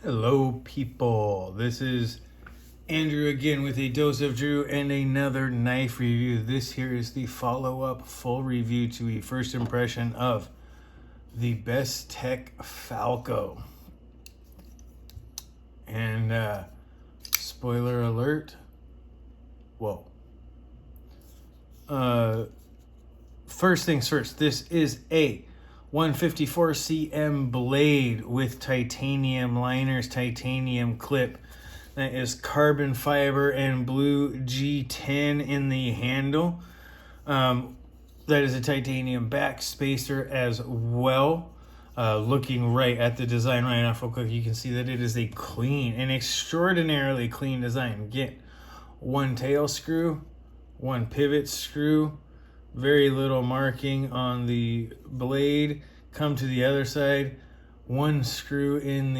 Hello, people. This is Andrew again with a dose of Drew and another knife review. This here is the follow-up full review to a first impression of the Bestech Falko. And spoiler alert. Whoa. First things first. This is a 154 cm blade with titanium liners, titanium clip. That is carbon fiber and blue G10 in the handle. That is a titanium back spacer as well. Looking right at the design right off real quick, you can see that it is an extraordinarily clean design. Get one tail screw, one pivot screw, very little marking on the blade. Come to the other side, one screw in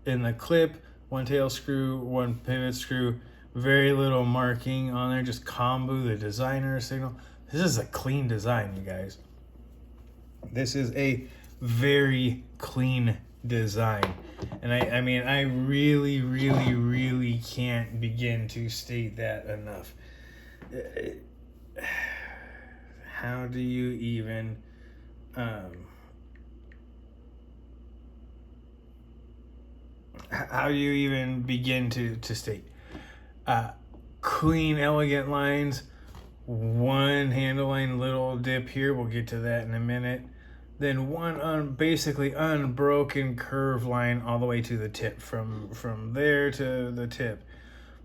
the clip, one tail screw, one pivot screw, very little marking on there, just Kombu, the designer signal. This is a clean design, you guys. This is a very clean design. And I mean, I really can't begin to state that enough. How do you even begin to state clean, elegant lines, one handle line, little dip here, we'll get to that in a minute, then one basically unbroken curve line all the way to the tip, from there to the tip,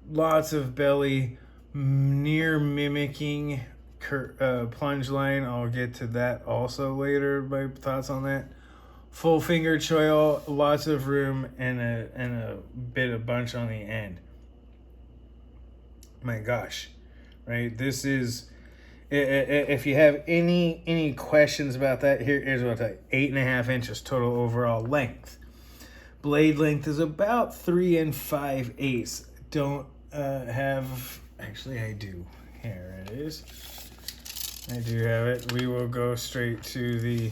lots of belly, near mimicking plunge line. I'll get to that also later, my thoughts on that. Full finger choil, lots of room, and a bit of bunch on the end. My gosh, right? This is, if you have any questions about that, here's what I'll tell you. 8.5 inches total overall length. Blade length is about 3 5/8. Don't have, actually I do. Here it is. I do have it. We will go straight to the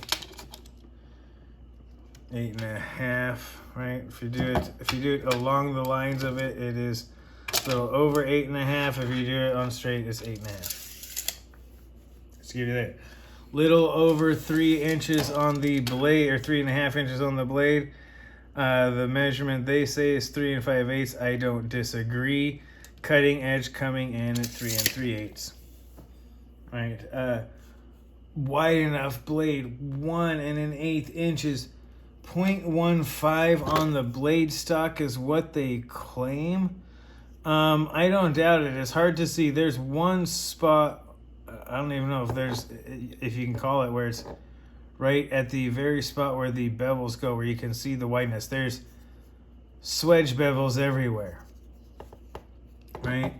8.5, right? If you do it along the lines of it, it is a little over 8.5. If you do it on straight, it's 8.5. Let's give you that. Little over 3 inches on the blade, or 3.5 inches on the blade. The measurement they say is 3 5/8. I don't disagree. Cutting edge coming in at 3 3/8. Right, wide enough blade, 1 1/8 inches, 0.15 on the blade stock is what they claim. I don't doubt it. It's hard to see. There's one spot, I don't even know if you can call it, where it's right at the very spot where the bevels go, where you can see the whiteness. There's swedge bevels everywhere, right?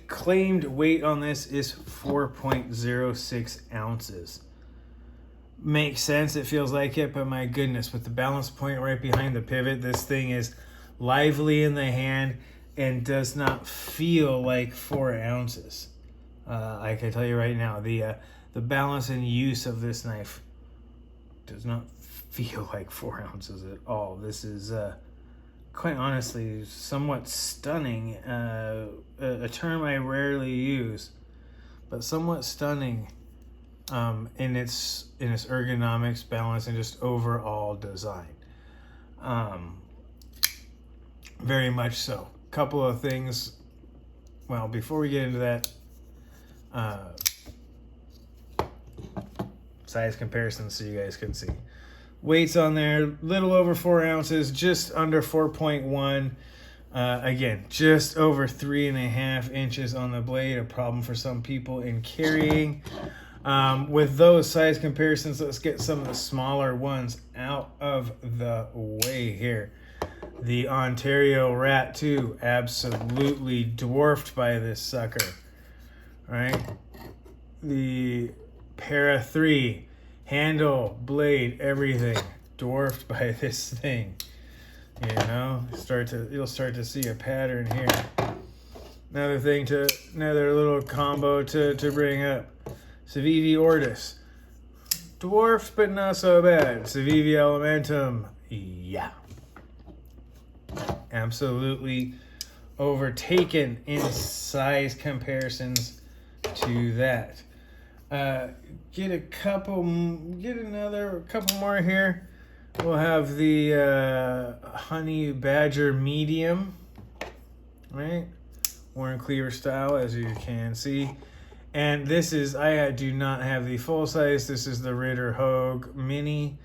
Claimed weight on this is 4.06 ounces. Makes sense, it feels like it, but my goodness, with the balance point right behind the pivot, this thing is lively in the hand and does not feel like 4 ounces. I can tell you right now, the balance and use of this knife does not feel like 4 ounces at all. This is quite honestly somewhat stunning, a term I rarely use, but somewhat stunning in its ergonomics, balance, and just overall design. Very much so. Couple of things, well, before we get into that, size comparisons so you guys can see. Weights on there, little over 4 ounces, just under 4.1. Again, just over 3.5 inches on the blade, a problem for some people in carrying. With those size comparisons, let's get some of the smaller ones out of the way here. The Ontario Rat 2, absolutely dwarfed by this sucker, right? The Para 3, handle, blade, everything dwarfed by this thing. You know, you'll start to see a pattern here. Another little combo to bring up. Civivi Ortis, dwarfed but not so bad. Civivi Elementum, yeah. absolutely overtaken in size comparisons to that. Get another couple more here. We'll have the Honey Badger Medium, right? Warren Cleaver style, as you can see. And this is, I do not have the full size. This is the Ritter Hogue Mini.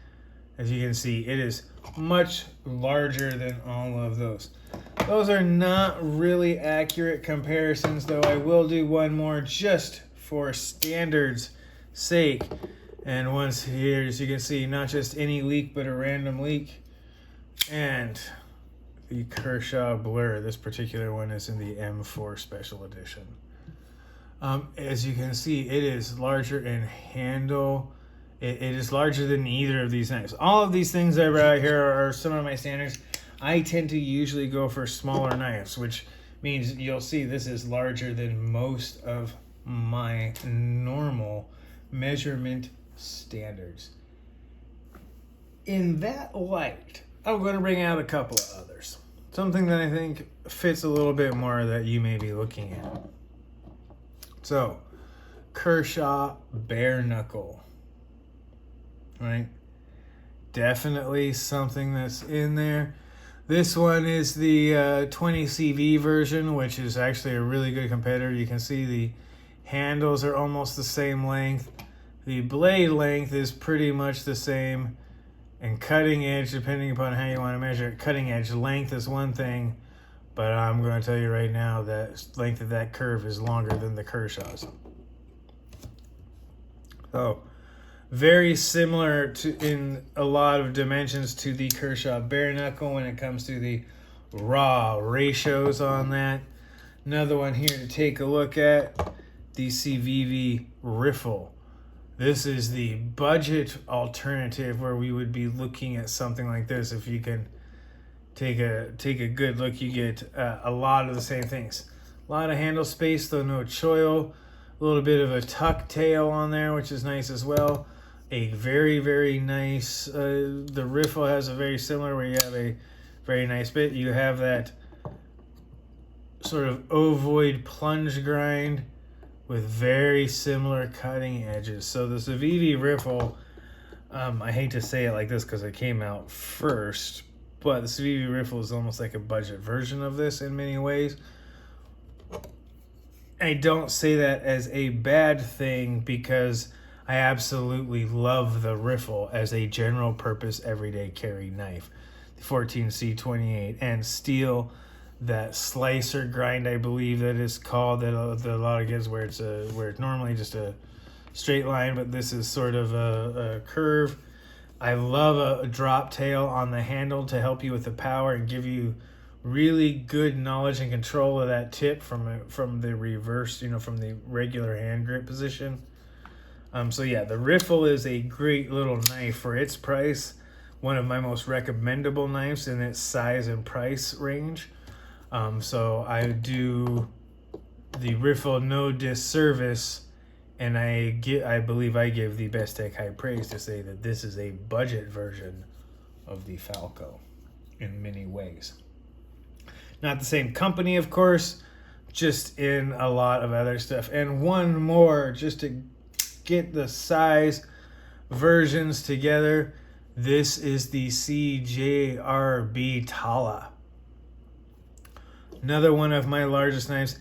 As you can see, it is much larger than all of those. Those are not really accurate comparisons, though I will do one more just for standards' sake. And once here, as you can see, not just any leak, but a random leak. And the Kershaw Blur. This particular one is in the M4 Special Edition. As you can see, it is larger in handle. It is larger than either of these knives. All of these things that are out here are some of my standards. I tend to usually go for smaller knives, which means you'll see this is larger than most of my normal measurement standards. In that light, I'm going to bring out a couple of others. Something that I think fits a little bit more that you may be looking at. So, Kershaw Bare Knuckle. Right? Definitely something that's in there. This one is the 20CV version, which is actually a really good competitor. You can see the handles are almost the same length. The blade length is pretty much the same. And cutting edge, depending upon how you want to measure it, cutting edge length is one thing. But I'm going to tell you right now that length of that curve is longer than the Kershaw's. So, very similar to in a lot of dimensions to the Kershaw Bare Knuckle when it comes to the raw ratios on that. Another one here to take a look at, the CVV Riffle. This is the budget alternative where we would be looking at something like this. If you can take a good look, you get a lot of the same things. A lot of handle space, though no choil. A little bit of a tuck tail on there, which is nice as well. A very, very nice, the Riffle has a very similar where you have a very nice bit. You have that sort of ovoid plunge grind with very similar cutting edges. So the Civivi Riffle, I hate to say it like this because it came out first, but the Civivi Riffle is almost like a budget version of this in many ways. I don't say that as a bad thing because I absolutely love the Riffle as a general purpose everyday carry knife. The 14C28 and steel, that slicer grind, I believe that is called, that a lot of kids where it's normally just a straight line, but this is sort of a curve. I love a drop tail on the handle to help you with the power and give you really good knowledge and control of that tip from the reverse, from the regular hand grip position. So yeah, the Riffle is a great little knife for its price. One of my most recommendable knives in its size and price range. So I do the Riffle no disservice, and I believe I give the Bestech high praise to say that this is a budget version of the Falko in many ways. Not the same company, of course, just in a lot of other stuff. And one more, just to get the size versions together. This is the CJRB Tala. Another one of my largest knives.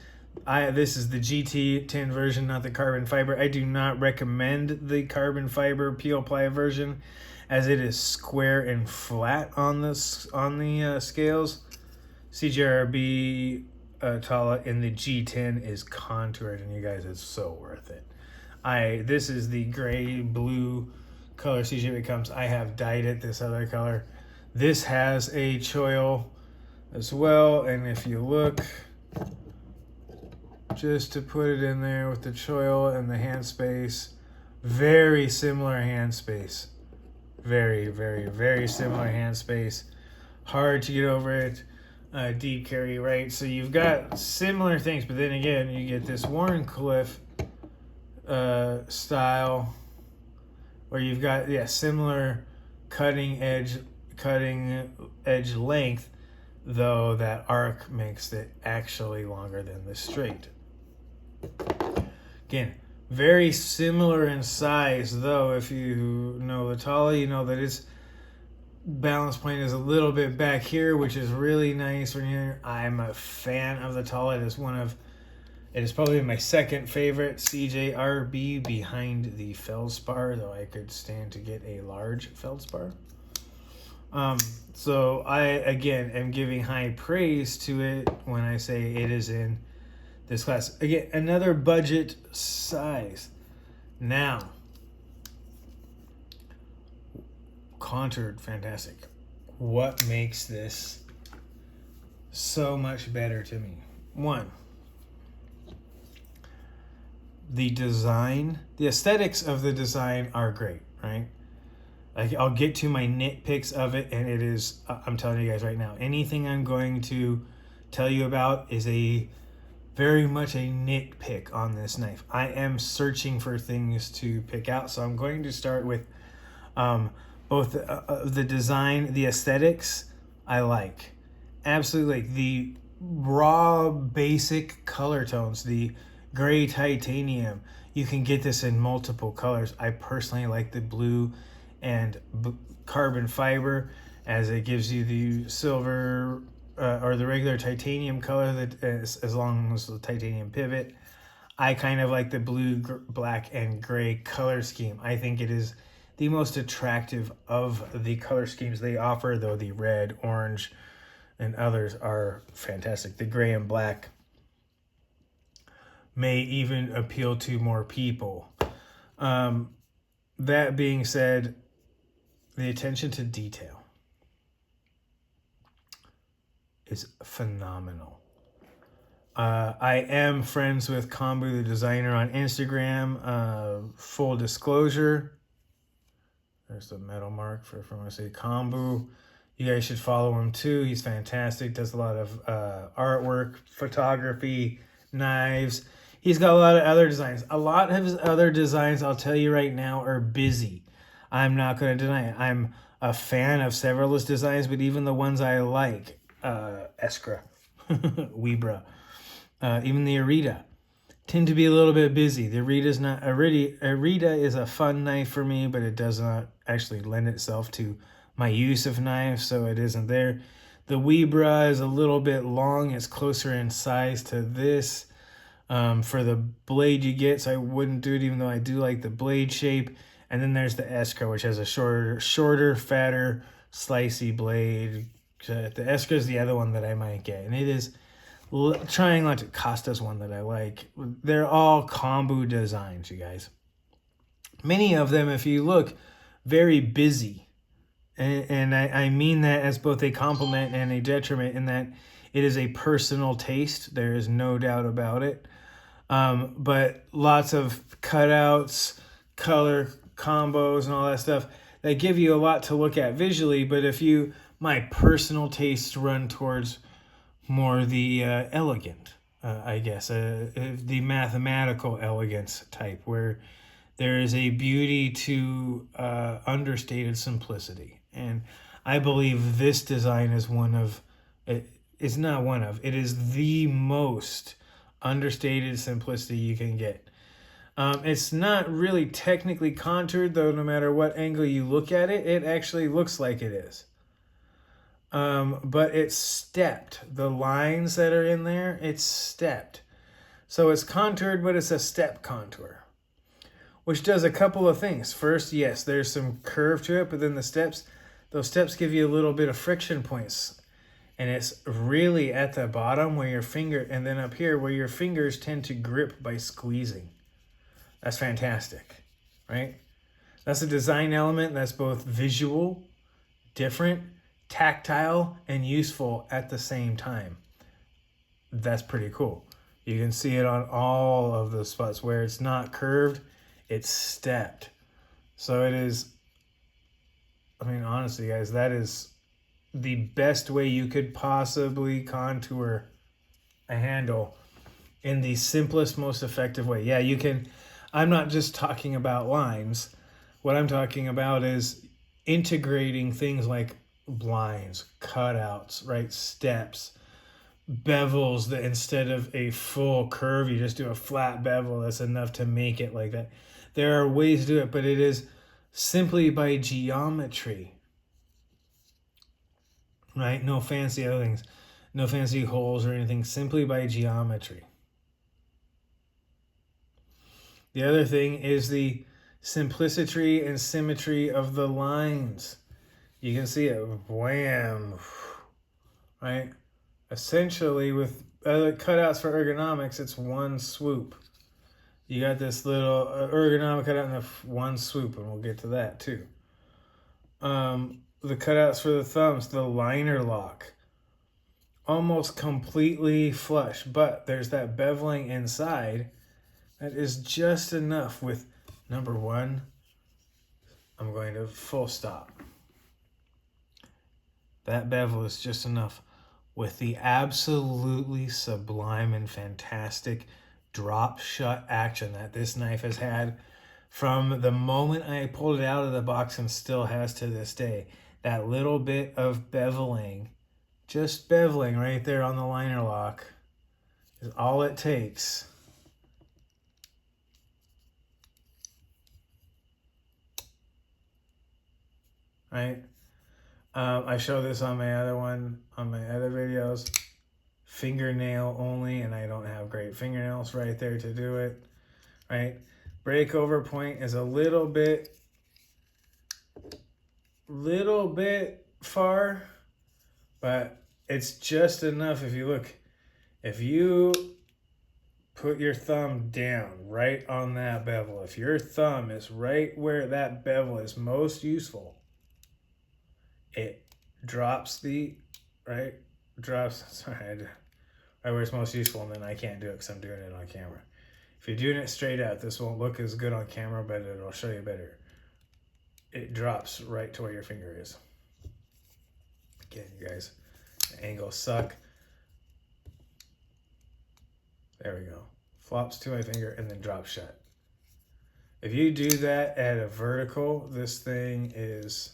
This is the GT10 version, not the carbon fiber. I do not recommend the carbon fiber peel ply version, as it is square and flat on the scales. CJRB Tala in the G10 is contoured, and you guys, it's so worth it. This is the gray blue color CJRB comes. I have dyed it this other color. This has a choil as well, and if you look, just to put it in there with the choil and the hand space, very similar hand space. Very, very, very similar hand space. Hard to get over it. Deep carry, right? So you've got similar things, but then again, you get this Warncliffe style where you've got similar cutting edge length. though that arc makes it actually longer than the straight. Again, very similar in size, though. If you know the Tali, you know that its balance point is a little bit back here, which is really nice when you're. I'm a fan of the Tali. It is probably my second favorite CJRB behind the feldspar, though I could stand to get a large feldspar. So I, again, am giving high praise to it when I say it is in this class. Again, another budget size. Now, contoured, fantastic. What makes this so much better to me? One, the design, the aesthetics of the design are great, right? I'll get to my nitpicks of it, and it is, I'm telling you guys right now, anything I'm going to tell you about is very much a nitpick on this knife. I am searching for things to pick out, so I'm going to start with both the design, the aesthetics I like. Absolutely, like the raw basic color tones, the gray titanium. You can get this in multiple colors. I personally like the blue and carbon fiber, as it gives you the silver or the regular titanium color that as long as the titanium pivot. I kind of like the blue, black, and gray color scheme. I think it is the most attractive of the color schemes they offer, though the red, orange, and others are fantastic. The gray and black may even appeal to more people. That being said, the attention to detail is phenomenal. I am friends with Kombu, the designer, on Instagram. Full disclosure, there's the metal mark for when I say Kombu. You guys should follow him too. He's fantastic. Does a lot of artwork, photography, knives. He's got a lot of other designs. A lot of his other designs, I'll tell you right now, are busy. I'm not going to deny it. I'm a fan of several of his designs, but even the ones I like, Eskra, Webra, even the Arita, tend to be a little bit busy. The Arita is a fun knife for me, but it does not actually lend itself to my use of knives, so it isn't there. The Webra is a little bit long. It's closer in size to this. For the blade you get, so I wouldn't do it, even though I do like the blade shape. And then there's the Eskra, which has a shorter, fatter, slicey blade. The Eskra is the other one that I might get, and it is trying not to cost us one that I like. They're all Kombu designs, you guys. Many of them, if you look, very busy. And I mean that as both a compliment and a detriment, in that it is a personal taste. There is no doubt about it. But lots of cutouts, color combos, and all that stuff that give you a lot to look at visually. But my personal tastes run towards more the elegant, I guess, the mathematical elegance type, where there is a beauty to understated simplicity. And I believe this design is it is the most understated simplicity you can get. It's not really technically contoured, though. No matter what angle you look at it, it actually looks like it is. But it's stepped. The lines that are in there, it's stepped. So it's contoured, but it's a step contour, which does a couple of things. First, yes, there's some curve to it, but then those steps give you a little bit of friction points. And it's really at the bottom where your finger, and then up here where your fingers tend to grip by squeezing. That's fantastic, right? That's a design element that's both visual, different, tactile, and useful at the same time. That's pretty cool. You can see it on all of the spots where it's not curved, it's stepped. So it is, honestly, guys, that is the best way you could possibly contour a handle in the simplest, most effective way. Yeah, you can. I'm not just talking about lines. What I'm talking about is integrating things like blinds, cutouts, right? Steps, bevels that instead of a full curve, you just do a flat bevel. That's enough to make it like that. There are ways to do it, but it is simply by geometry, right? No fancy other things, no fancy holes or anything, simply by geometry. The other thing is the simplicity and symmetry of the lines. You can see it, wham, right? Essentially, with other cutouts for ergonomics, it's one swoop. You got this little ergonomic cutout in the one swoop, and we'll get to that too. The cutouts for the thumbs, the liner lock, almost completely flush, but there's that beveling inside that is just enough with number one. I'm going to full stop. That bevel is just enough with the absolutely sublime and fantastic drop shut action that this knife has had from the moment I pulled it out of the box and still has to this day. That little bit of beveling, just beveling right there on the liner lock, is all it takes. Right? I show this on my other videos. Fingernail only, and I don't have great fingernails right there to do it. Right? Breakover point is a little bit far, but it's just enough. If you put your thumb down right on that bevel, if your thumb is right where that bevel is most useful, it drops right where it's most useful, and then I can't do it because I'm doing it on camera. If you're doing it straight out, this won't look as good on camera, but it'll show you better. It drops right to where your finger is. Again, you guys, the angles suck. There we go. Flops to my finger and then drops shut. If you do that at a vertical, this thing is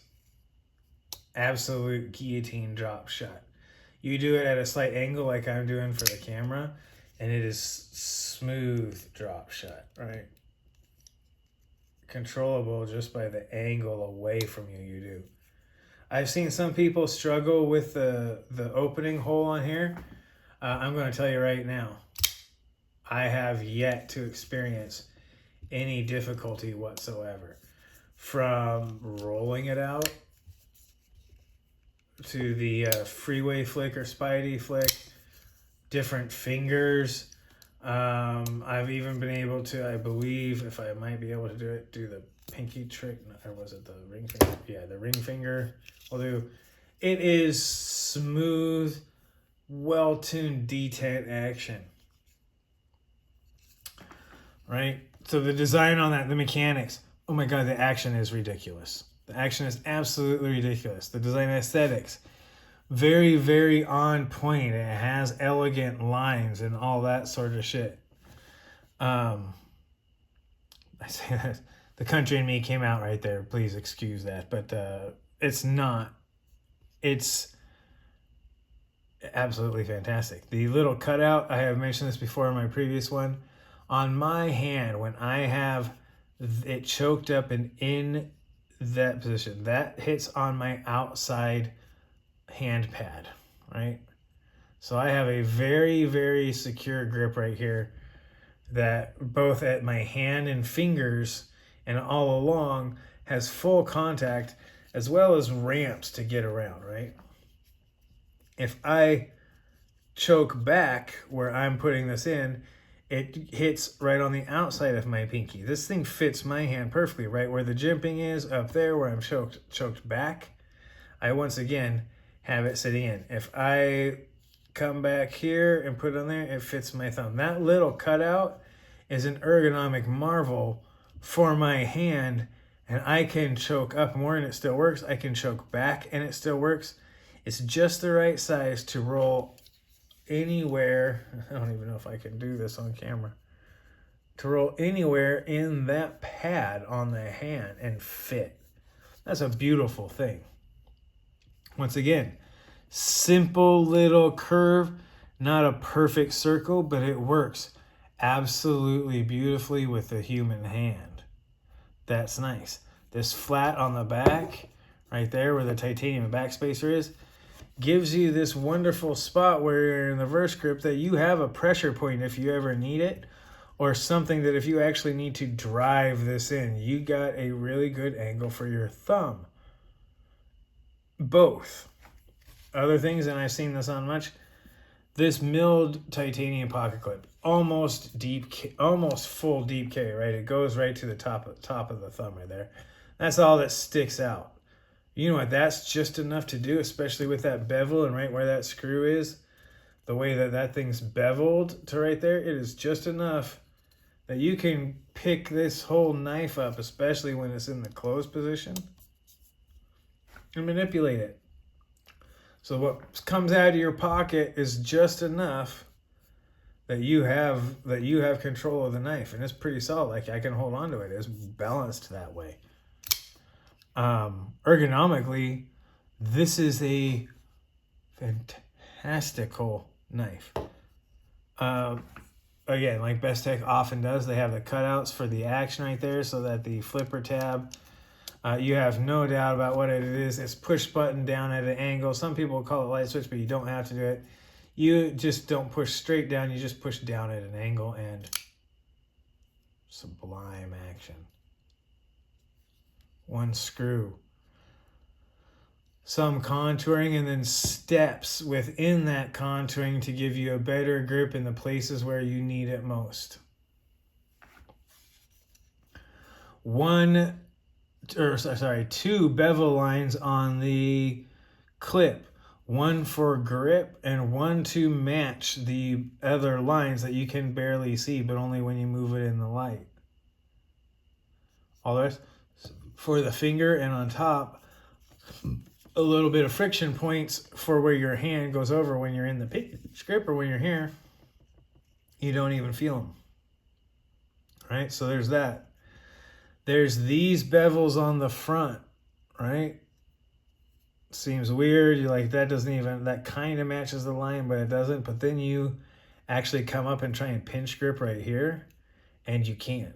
absolute guillotine drop shut. You do it at a slight angle like I'm doing for the camera, and it is smooth drop shut, right? Controllable just by the angle away from you do. I've seen some people struggle with the opening hole on here. I'm going to tell you right now, I have yet to experience any difficulty whatsoever. From rolling it out to the freeway flick or Spidey flick, different fingers. I've even been able to, I believe, if I might be able to do it, do the pinky trick, or was it the ring finger? Yeah, the ring finger will do. It is smooth, well-tuned detent action. Right? So the design on that, the mechanics, oh my God, the action is ridiculous. The action is absolutely ridiculous. The design aesthetics, very, very on point. It has elegant lines and all that sort of shit. I say that the country in me came out right there. Please excuse that. But it's not. It's absolutely fantastic. The little cutout, I have mentioned this before in my previous one. On my hand, when I have it choked up and in that position, that hits on my outside hand pad, right? So I have a very, very secure grip right here that both at my hand and fingers and all along has full contact, as well as ramps to get around, right? If I choke back where I'm putting this in, it hits right on the outside of my pinky. This thing fits my hand perfectly, right where the jimping is, up there where I'm choked back. I once again have it sitting in. If I come back here and put it on there, it fits my thumb. That little cutout is an ergonomic marvel for my hand, and I can choke up more and it still works. I can choke back and it still works. It's just the right size to roll anywhere. I don't even know if I can do this on camera. To roll anywhere in that pad on the hand and fit. That's a beautiful thing. Once again, simple little curve, not a perfect circle, but it works absolutely beautifully with the human hand. That's nice. This flat on the back, right there where the titanium backspacer is, gives you this wonderful spot where you're in the verse grip that you have a pressure point if you ever need it, or something that if you actually need to drive this in, you got a really good angle for your thumb. Both. Other things, and I've seen this on much, this milled titanium pocket clip, almost full deep K, right? It goes right to the top of the thumb right there. That's all that sticks out. You know what? That's just enough to do, especially with that bevel and right where that screw is. The way that thing's beveled to right there, it is just enough that you can pick this whole knife up, especially when it's in the closed position, and manipulate it. So what comes out of your pocket is just enough that you have control of the knife, and it's pretty solid. Like, I can hold on to it. It's balanced that way. Ergonomically, this is a fantastical knife. Again, like Bestech often does, they have the cutouts for the action right there, so that the flipper tab, you have no doubt about what it is. It's push button down at an angle. Some people call it light switch, but you don't have to do it. You just don't push straight down. You just push down at an angle, and sublime action. One screw. Some contouring, and then steps within that contouring to give you a better grip in the places where you need it most. Two bevel lines on the clip. One for grip and one to match the other lines that you can barely see, but only when you move it in the light. All the rest for the finger, and on top, a little bit of friction points for where your hand goes over when you're in the pinch grip, or when you're here, you don't even feel them. Right? So there's that. There's these bevels on the front, right? Seems weird. You're like, that kind of matches the line, but it doesn't. But then you actually come up and try and pinch grip right here, and you can.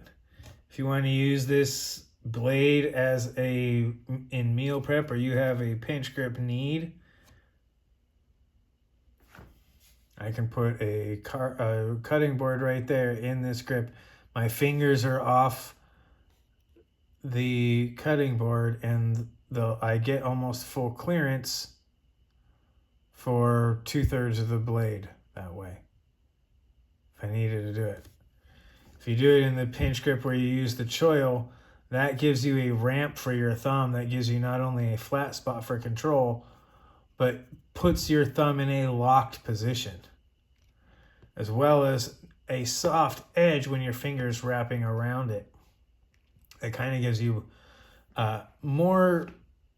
If you want to use this blade as in meal prep, or you have a pinch grip need, I can put a cutting board right there in this grip. My fingers are off the cutting board, and I get almost full clearance for 2/3 of the blade that way, if I needed to do it. If you do it in the pinch grip where you use the choil, that gives you a ramp for your thumb that gives you not only a flat spot for control, but puts your thumb in a locked position, as well as a soft edge when your finger's wrapping around it. It kind of gives you more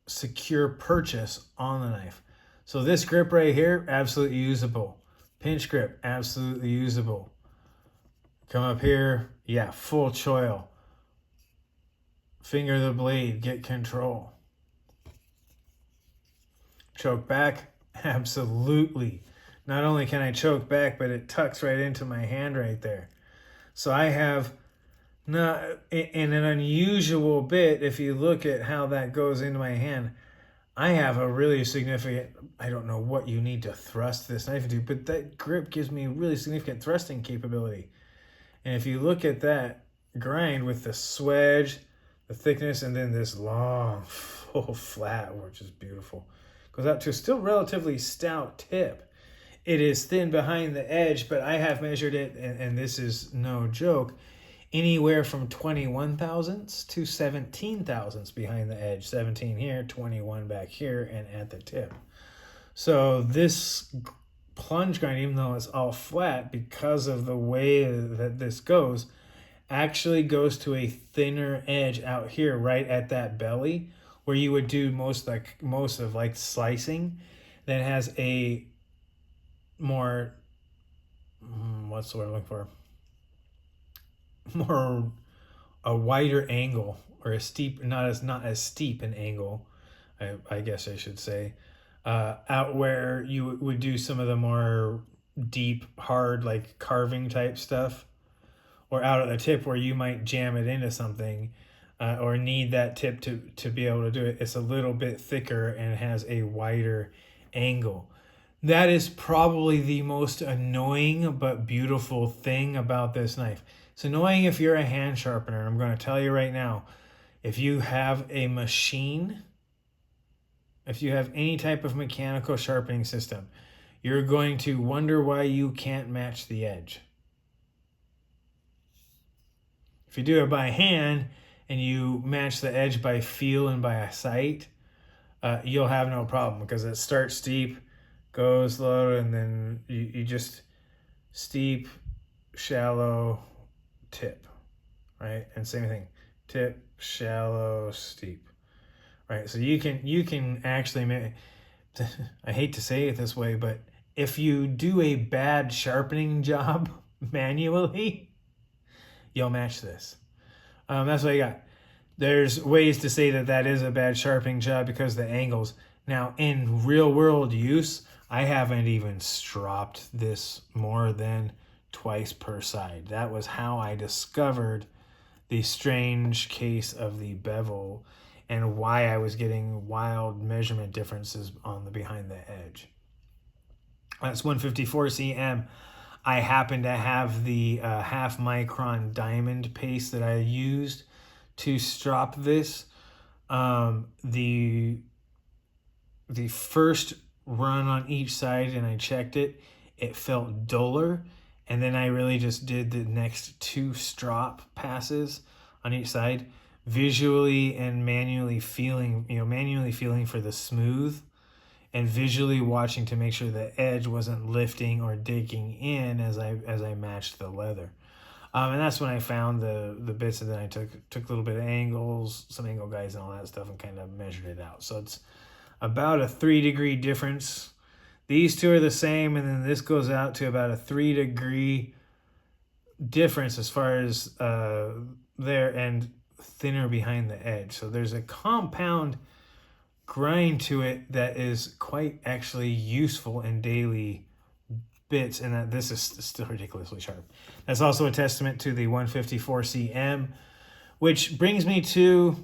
secure purchase on the knife. So this grip right here, absolutely usable. Pinch grip, absolutely usable. Come up here, yeah, full choil. Finger the blade, get control. Choke back, absolutely. Not only can I choke back, but it tucks right into my hand right there. So I have, not in an unusual bit, if you look at how that goes into my hand, I have a really significant, I don't know what you need to thrust this knife into, but that grip gives me really significant thrusting capability. And if you look at that grind with the swedge, the thickness, and then this long, full flat, which is beautiful, goes out to a still relatively stout tip. It is thin behind the edge, but I have measured it, and this is no joke, anywhere from 21 thousandths to 17 thousandths behind the edge. 17 here, 21 back here, and at the tip. So this plunge grind, even though it's all flat, because of the way that this goes, actually goes to a thinner edge out here, right at that belly, where you would do most of slicing. That has a more, what's the word I'm looking for? More a wider angle, or a steep, not as steep an angle, I guess I should say, out where you would do some of the more deep, hard, like carving type stuff, or out at the tip where you might jam it into something, or need that tip to be able to do it. It's a little bit thicker and has a wider angle. That is probably the most annoying but beautiful thing about this knife. It's annoying if you're a hand sharpener. And I'm going to tell you right now, if you have a machine, if you have any type of mechanical sharpening system, you're going to wonder why you can't match the edge. If you do it by hand and you match the edge by feel and by sight, you'll have no problem because it starts steep, goes low, and then you just steep, shallow, tip, right? And same thing, tip, shallow, steep, right? So you can actually, I hate to say it this way, but if you do a bad sharpening job manually, you'll match this. That's what I got. There's ways to say that is a bad sharpening job because of the angles. Now, in real world use, I haven't even stropped this more than twice per side. That was how I discovered the strange case of the bevel and why I was getting wild measurement differences on the behind the edge. That's 154 cm. I happen to have the half micron diamond paste that I used to strop this. The first run on each side, and I checked it, it felt duller. And then I really just did the next 2 strop passes on each side, visually and manually feeling, manually feeling for the smooth, and visually watching to make sure the edge wasn't lifting or digging in as I matched the leather. And that's when I found the bits, and then I took a little bit of angles, some angle guides and all that stuff, and kind of measured it out. So it's about a 3-degree difference. These two are the same, and then this goes out to about a 3-degree difference as far as there, and thinner behind the edge. So there's a compound grind to it that is quite actually useful in daily bits, and that this is still ridiculously sharp. That's also a testament to the 154 cm, which brings me to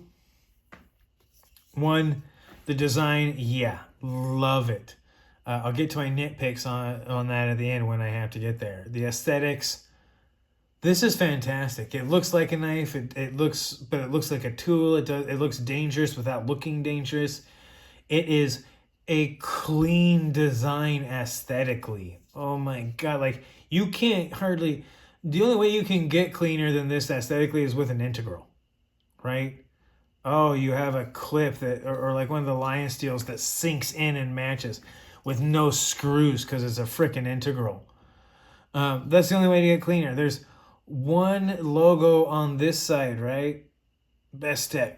the design. Yeah, love it. I'll get to my nitpicks on that at the end when I have to get there. The aesthetics, this is fantastic. It looks like a knife. It looks like a tool. It looks dangerous without looking dangerous. It is a clean design aesthetically. Oh my God. Like, you can't hardly, the only way you can get cleaner than this aesthetically is with an integral, right? Oh, you have a clip that, or like one of the lion steels that sinks in and matches with no screws because it's a freaking integral. That's the only way to get cleaner. There's one logo on this side, right? Bestech.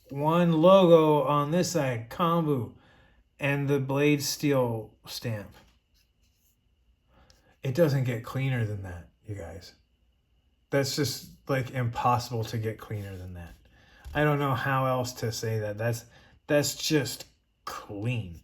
One logo on this side, Kombu, and the blade steel stamp. It doesn't get cleaner than that, you guys. That's just like impossible to get cleaner than that. I don't know how else to say that. That's just clean.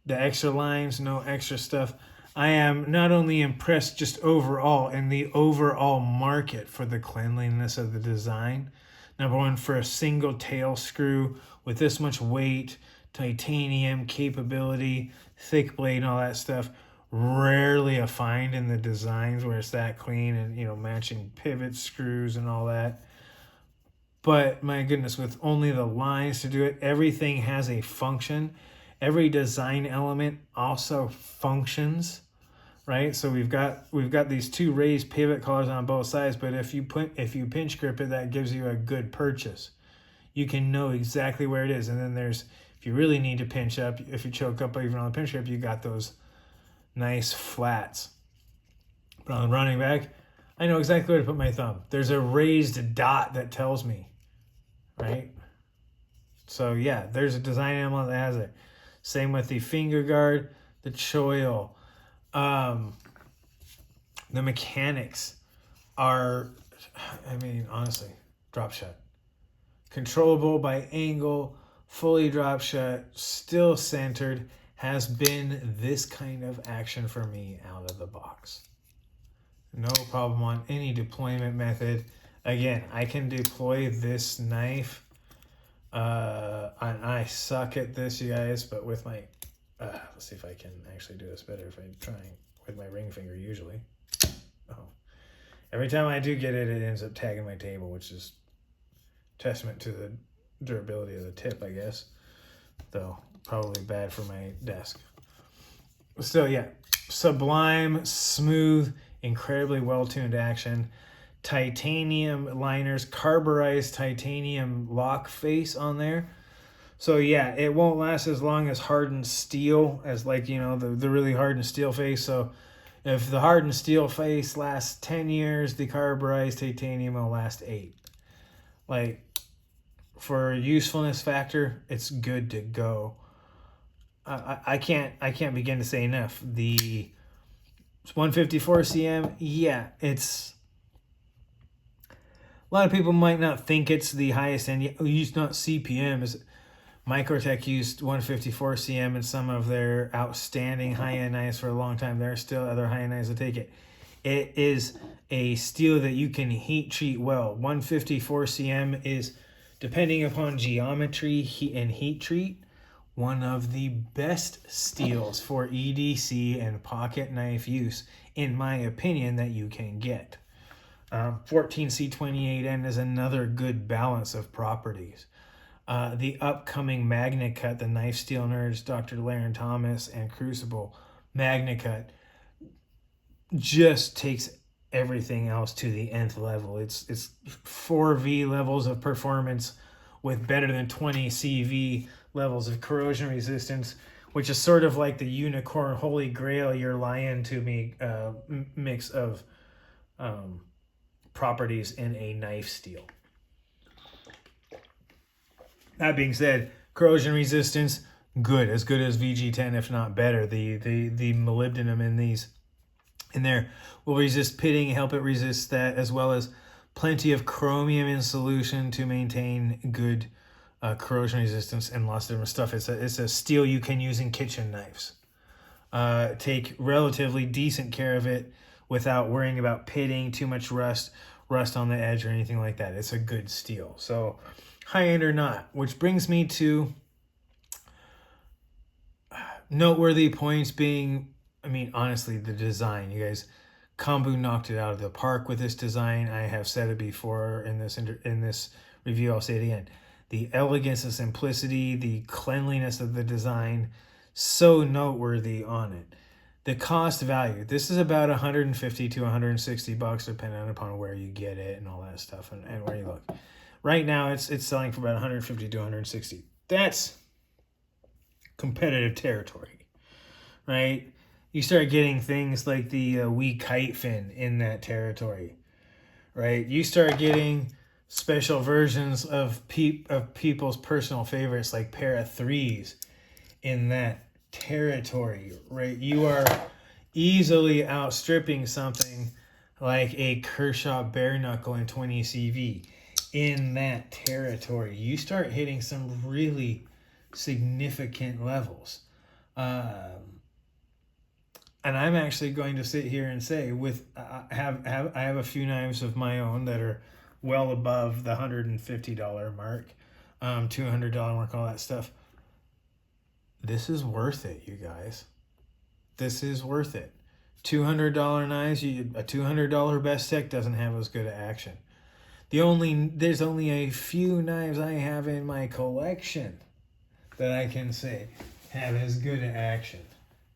The extra lines, no extra stuff. I am not only impressed just overall in the overall market for the cleanliness of the design. Number one, for a single tail screw with this much weight, titanium capability, thick blade, and all that stuff. Rarely a find in the designs where it's that clean, and matching pivot screws and all that. But my goodness, with only the lines to do it, everything has a function. Every design element also functions, right? So we've got these 2 raised pivot collars on both sides, but if you pinch grip it, that gives you a good purchase. You can know exactly where it is. And then if you really need to pinch up, if you choke up even on the pinch grip, you got those nice flats. But on the running back, I know exactly where to put my thumb. There's a raised dot that tells me, right? So yeah, there's a design element that has it. Same with the finger guard, the choil. The mechanics are, honestly, drop shot. Controllable by angle, fully drop shut, still centered, has been this kind of action for me out of the box. No problem on any deployment method. Again, I can deploy this knife. I suck at this, you guys, but with my... let's see if I can actually do this better if I try with my ring finger usually. Oh. Every time I do get it, it ends up tagging my table, which is testament to the durability of the tip, I guess. Though, probably bad for my desk. Still, yeah. Sublime, smooth, incredibly well-tuned action. Titanium liners, carburized titanium lock face on there. So yeah, it won't last as long as hardened steel, as like, you know, the really hardened steel face. So if the hardened steel face lasts 10 years, the carburized titanium will last 8. Like, for usefulness factor, it's good to go. I can't begin to say enough. The 154 cm, yeah, it's... A lot of people might not think it's the highest end. It's not CPM. Microtech used 154 cm in some of their outstanding high-end knives for a long time. There are still other high-end knives that take it. It is a steel that you can heat treat well. 154 cm is, depending upon geometry and heat treat, one of the best steels for EDC and pocket knife use, in my opinion, that you can get. 14C28N is another good balance of properties. The upcoming Magna Cut, the Knife Steel Nerds, Dr. Laren Thomas, and Crucible Magna Cut just takes everything else to the nth level. It's 4V levels of performance with better than 20 CV levels of corrosion resistance, which is sort of like the unicorn holy grail you're lying to me mix of properties in a knife steel. That being said, corrosion resistance, as good as VG10, if not better. The molybdenum in there will resist pitting, help it resist that, as well as plenty of chromium in solution to maintain good corrosion resistance and lots of different stuff. It's a steel you can use in kitchen knives. Take relatively decent care of it without worrying about pitting, too much rust on the edge or anything like that. It's a good steel. So high end or not, which brings me to noteworthy points being, I mean, honestly, the design. You guys, Kambu knocked it out of the park with this design. I have said it before in this review. I'll say it again. The elegance and simplicity, the cleanliness of the design, so noteworthy on it. The cost value, this is about 150 to 160 bucks, depending upon where you get it and all that stuff and where you look. Right now, it's selling for about 150 to 160. That's competitive territory, right? You start getting things like the wee kite fin in that territory, right? You start getting special versions of people's personal favorites, like pair of threes, in that territory, right? You are easily outstripping something like a Kershaw bare knuckle in 20 CV in that territory. You start hitting some really significant levels. And I'm actually going to sit here and say, I have a few knives of my own that are well above the $150 mark, $200 mark, all that stuff. This is worth it, you guys. This is worth it. $200 knives, a $200 Bestech doesn't have as good of action. There's only a few knives I have in my collection that I can say have as good of action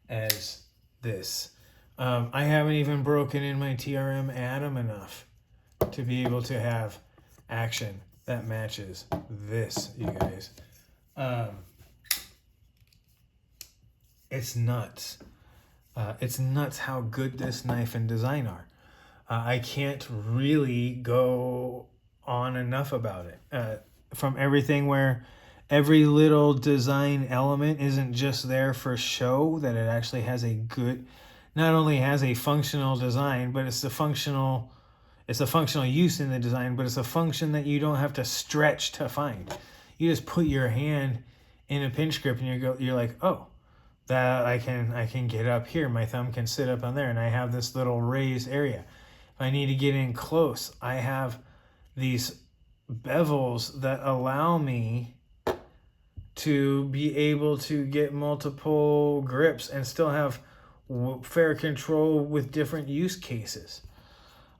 as this. I haven't even broken in my TRM Atom enough to be able to have action that matches this, you guys. It's nuts. It's nuts how good this knife and design are. I can't really go on enough about it. From everything where every little design element isn't just there for show, that it actually has a good, not only has a functional design, but it's a functional use in the design, but it's a function that you don't have to stretch to find. You just put your hand in a pinch grip and you're like, oh, that I can get up here. My thumb can sit up on there, and I have this little raised area. If I need to get in close, I have these bevels that allow me to be able to get multiple grips and still have fair control with different use cases.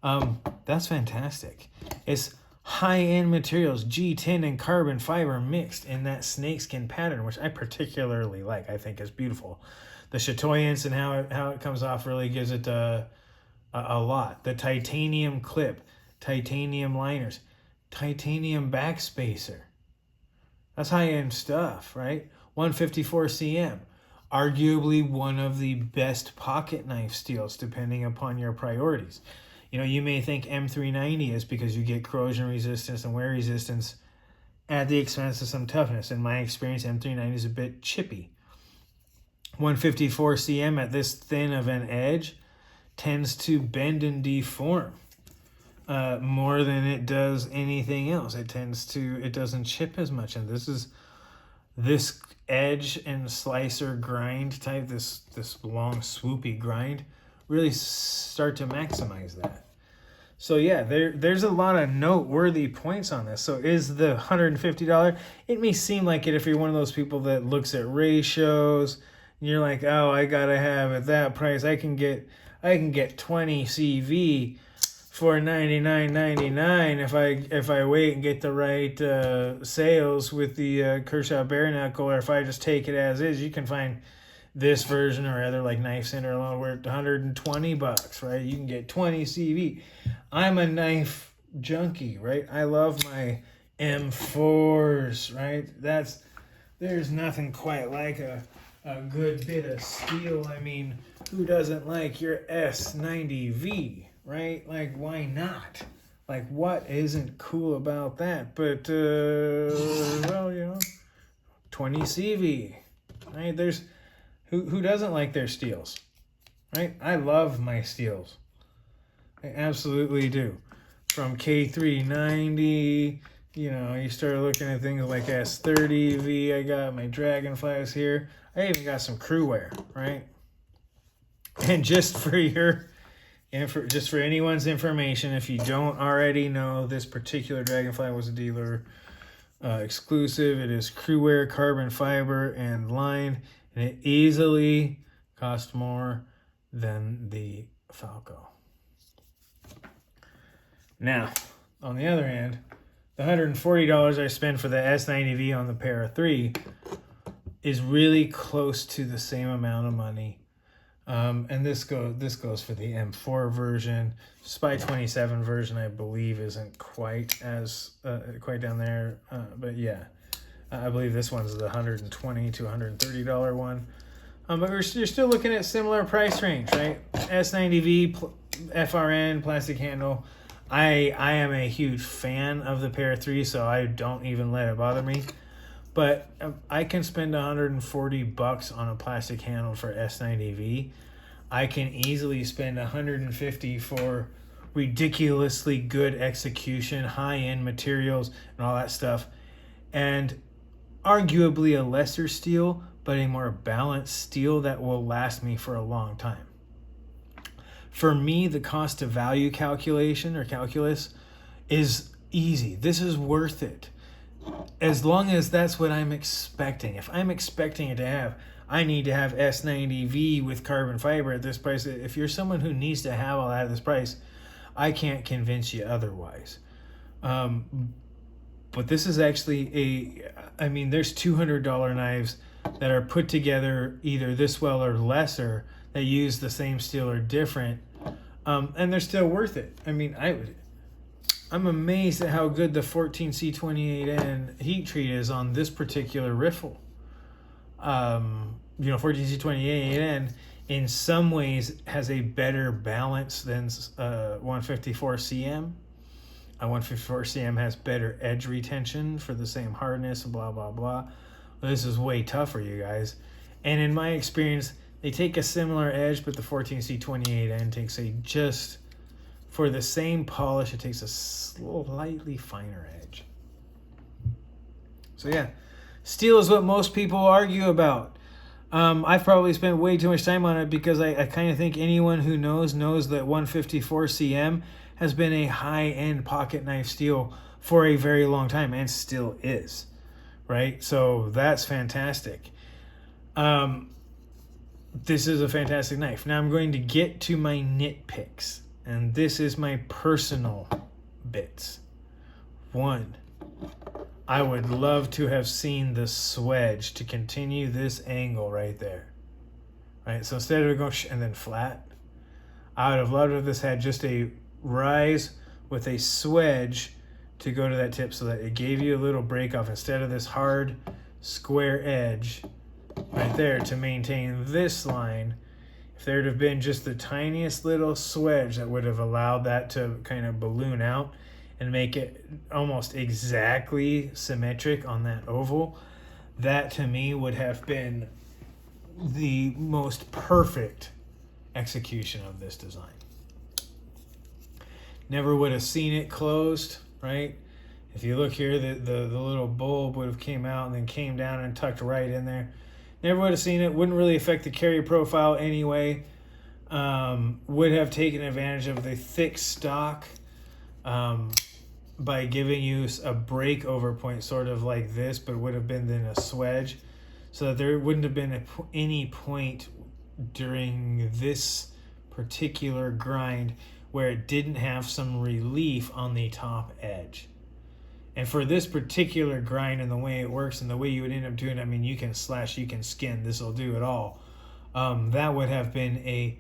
That's fantastic. It's high-end materials, G10 and carbon fiber mixed in that snakeskin pattern, which I particularly like. I think is beautiful. The chatoyance and how it comes off really gives it a lot. The titanium clip, titanium liners, titanium backspacer. That's high-end stuff, right? 154 cm. Arguably one of the best pocket knife steels, depending upon your priorities. You know, you may think M390 is because you get corrosion resistance and wear resistance at the expense of some toughness. In my experience, M390 is a bit chippy. 154 cm at this thin of an edge tends to bend and deform more than it does anything else. It doesn't chip as much. And this edge and slicer grind type, this long swoopy grind, really start to maximize that. So yeah, there's a lot of noteworthy points on this. So is the $150? It may seem like it if you're one of those people that looks at ratios and you're like, oh, I gotta have at that price. I can get 20 CV for $99.99 if I wait and get the right sales with the Kershaw bare knuckle, or if I just take it as is. You can find this version or other like Knife Center alone where it's $120, right? You can get 20 CV. I'm a knife junkie, right? I love my M4s, right? There's nothing quite like a good bit of steel. I mean, who doesn't like your S90V, right? Like, why not? Like, what isn't cool about that? But, well, you know, 20 CV, right? Who doesn't like their steels, right? I love my steels. I absolutely do. From K390, you know, you start looking at things like S30V. I got my Dragonflies here. I even got some crew wear, right? And just for anyone's information, if you don't already know, this particular Dragonfly was a dealer exclusive. It is crew wear, carbon fiber, and lined, and it easily cost more than the Falko. Now, on the other hand, the $140 I spent for the S90V on the Para 3 is really close to the same amount of money. And this goes for the M4 version. Spy 27 version, I believe, isn't quite down there. But yeah, I believe this one's the $120 to $130 one. But you're still looking at similar price range, right? S90V, FRN, plastic handle. I am a huge fan of the Para 3, so I don't even let it bother me. But I can spend $140 on a plastic handle for S90V. I can easily spend $150 for ridiculously good execution, high-end materials, and all that stuff. And arguably a lesser steel, but a more balanced steel that will last me for a long time. For me, the cost to value calculation or calculus is easy. This is worth it. As long as that's what I'm expecting. If I'm expecting it to have, I need to have S90V with carbon fiber at this price. If you're someone who needs to have all that at this price, I can't convince you otherwise. But this is actually there's $200 knives that are put together either this well or lesser that use the same steel or different, and they're still worth it. I mean, I'm amazed at how good the 14C28N heat treat is on this particular riffle. 14C28N in some ways has a better balance than 154CM. 154CM has better edge retention for the same hardness, blah, blah, blah. Well, this is way tougher, you guys. And in my experience, they take a similar edge, but the 14C28N takes for the same polish, it takes a slightly finer edge. So yeah, steel is what most people argue about. I've probably spent way too much time on it because I kind of think anyone who knows that 154 cm has been a high-end pocket knife steel for a very long time and still is, right? So that's fantastic. This is a fantastic knife. Now I'm going to get to my nitpicks, and this is my personal bits. One, I would love to have seen the swedge to continue this angle right there. Right, so instead of going and then flat, I would have loved if this had just a rise with a swedge to go to that tip so that it gave you a little break off instead of this hard square edge right there to maintain this line. If there'd have been just the tiniest little swedge that would have allowed that to kind of balloon out and make it almost exactly symmetric on that oval, that to me would have been the most perfect execution of this design. Never would have seen it closed, right? If you look here, the little bulb would have came out and then came down and tucked right in there. Never would have seen it. Wouldn't really affect the carry profile anyway. Would have taken advantage of the thick stock by giving you a breakover point sort of like this, but would have been then a swedge, so that there wouldn't have been any point during this particular grind where it didn't have some relief on the top edge. And for this particular grind and the way it works and the way you would end up doing it, I mean, you can slash, you can skin, this will do it all. That would have been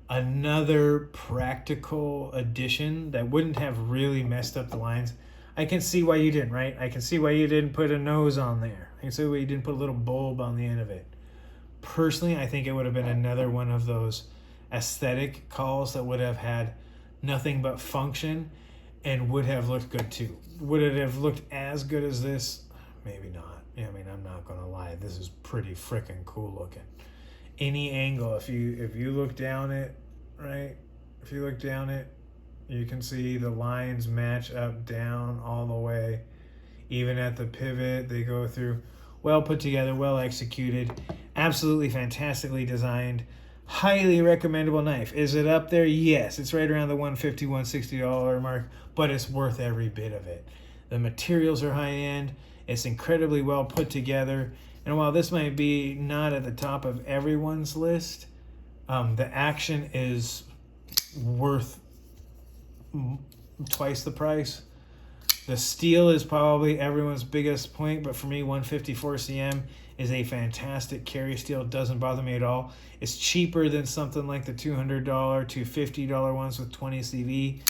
another practical addition that wouldn't have really messed up the lines. I can see why you didn't, right? I can see why you didn't put a nose on there. I can see why you didn't put a little bulb on the end of it. Personally, I think it would have been another one of those aesthetic calls that would have had nothing but function and would have looked good too. Would it have looked as good as this? Maybe not. Yeah, I mean, I'm not gonna lie. This is pretty freaking cool looking. Any angle, if you look down it, right? If you look down it, you can see the lines match up, down, all the way. Even at the pivot, they go through. Well put together, well executed, absolutely fantastically designed. Highly recommendable knife. Is it up there? Yes, it's right around the $150, $160 mark, but it's worth every bit of it. The materials are high end. It's incredibly well put together. And while this might be not at the top of everyone's list, the action is worth twice the price. The steel is probably everyone's biggest point, but for me, 154 cm is a fantastic carry steel. It doesn't bother me at all. It's cheaper than something like the $200 to $50 ones with 20 CV.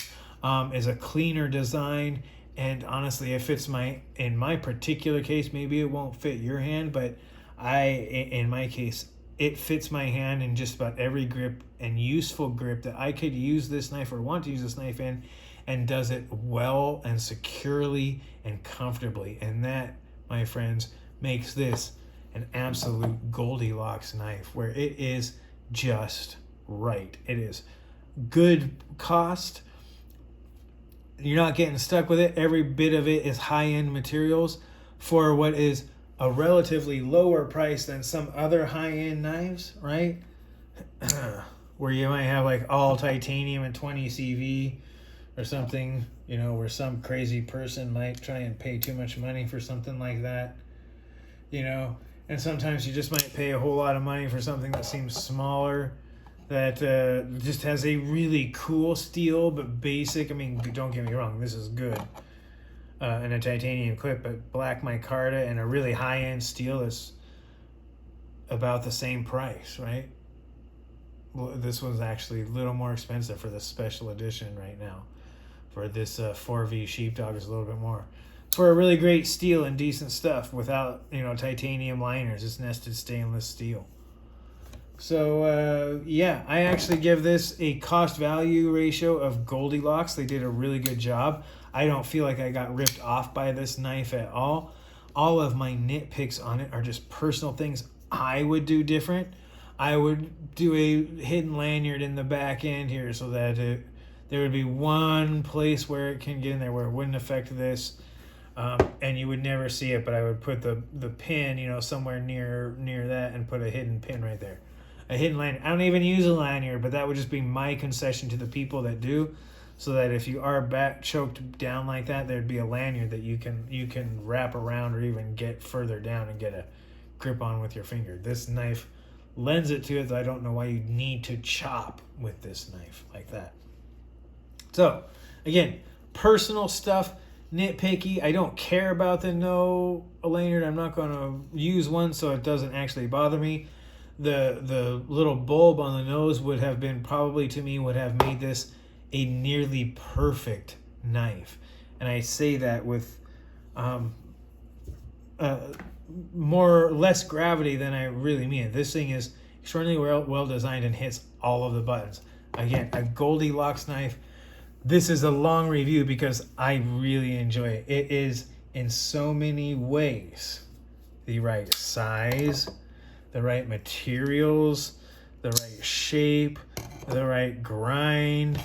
Is a cleaner design, and honestly, it fits in my particular case, maybe it won't fit your hand, but in my case, it fits my hand in just about every grip and useful grip that I could use this knife or want to use this knife in, and does it well and securely and comfortably. And that, my friends, makes this an absolute Goldilocks knife where it is just right. It is good cost. You're not getting stuck with it. Every bit of it is high-end materials for what is a relatively lower price than some other high-end knives, right? Where you might have like all titanium and 20 CV or something, where some crazy person might try and pay too much money for something like that, and sometimes you just might pay a whole lot of money for something that seems smaller, that just has a really cool steel but basic. I mean, don't get me wrong, this is good, and a titanium clip, but black micarta and a really high-end steel is about the same price, right? Well, this one's actually a little more expensive for the special edition right now. For this 4V Sheepdog is a little bit more. For a really great steel and decent stuff without, titanium liners. It's nested stainless steel. So, yeah, I actually give this a cost-value ratio of Goldilocks. They did a really good job. I don't feel like I got ripped off by this knife at all. All of my nitpicks on it are just personal things I would do different. I would do a hidden lanyard in the back end here so that there would be one place where it can get in there where it wouldn't affect this. and you would never see it, but I would put the pin, you know, somewhere near that and put a hidden pin right there. A hidden lanyard. I don't even use a lanyard, but that would just be my concession to the people that do, so that if you are back choked down like that, there'd be a lanyard that you can wrap around or even get further down and get a grip on with your finger. This knife lends it to it, that I don't know why you need to chop with this knife like that. So, again, personal stuff, nitpicky. I don't care about the no lanyard. I'm not going to use one, so it doesn't actually bother me. The little bulb on the nose would have made this a nearly perfect knife. And I say that with less gravity than I really mean it. This thing is extraordinarily well designed and hits all of the buttons. Again, a Goldilocks knife. This is a long review because I really enjoy it. It is in so many ways the right size, the right materials, the right shape, the right grind,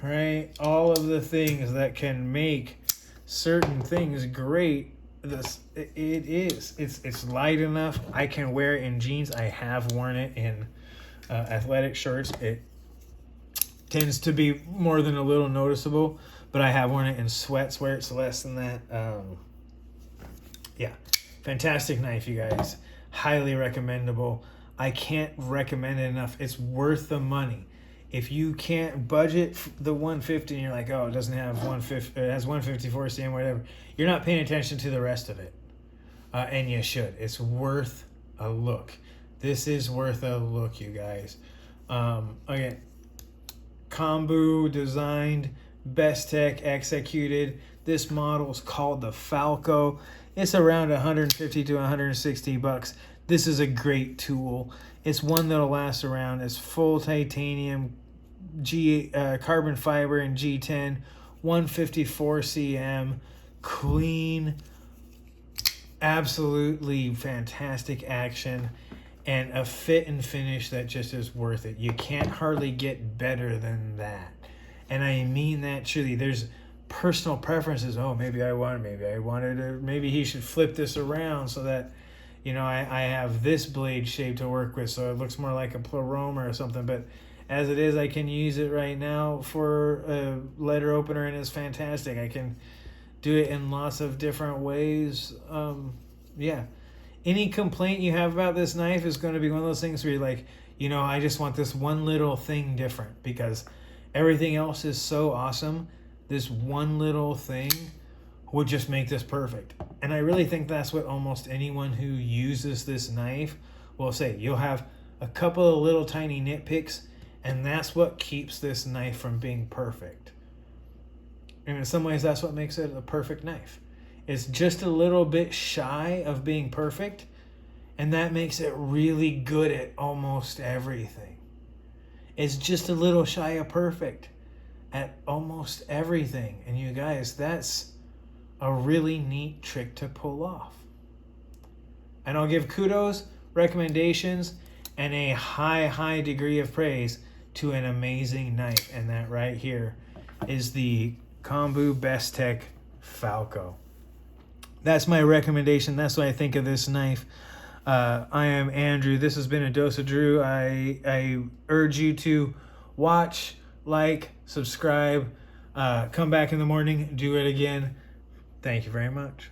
right? All of the things that can make certain things great. It's light enough. I can wear it in jeans. I have worn it in athletic shorts. It tends to be more than a little noticeable, but I have worn it in sweats where it's less than that. Yeah, fantastic knife, you guys. Highly recommendable. I can't recommend it enough. It's worth the money. If you can't budget the 150 and you're like, oh, it doesn't have 150, it has 154 cm, whatever, you're not paying attention to the rest of it. And you should. It's worth a look. This is worth a look, you guys. Again, Kombu designed, Bestech executed. This model is called the Falko. It's around 150 to 160 bucks. This is a great tool. It's one that'll last around. It's full titanium, carbon fiber and G10, 154 cm, clean, absolutely fantastic action, and a fit and finish that just is worth it. You can't hardly get better than that. And I mean that truly. There's personal preferences. Oh, maybe he should flip this around so that, you know, I have this blade shape to work with so it looks more like a pleroma or something. But as it is, I can use it right now for a letter opener, and it's fantastic. I can do it in lots of different ways. Yeah. Any complaint you have about this knife is going to be one of those things where you're like, you know, I just want this one little thing different because everything else is so awesome. This one little thing would just make this perfect. And I really think that's what almost anyone who uses this knife will say. You'll have a couple of little tiny nitpicks, and that's what keeps this knife from being perfect. And in some ways, that's what makes it a perfect knife. It's just a little bit shy of being perfect, and that makes it really good at almost everything. It's just a little shy of perfect at almost everything. And you guys, that's a really neat trick to pull off. And I'll give kudos, recommendations, and a high degree of praise to an amazing knife. And that right here is the Kombu Bestech Falko. That's my recommendation. That's what I think of this knife. I am Andrew. This has been a Dose of Drew. I urge you to watch, like, subscribe, come back in the morning, do it again. Thank you very much.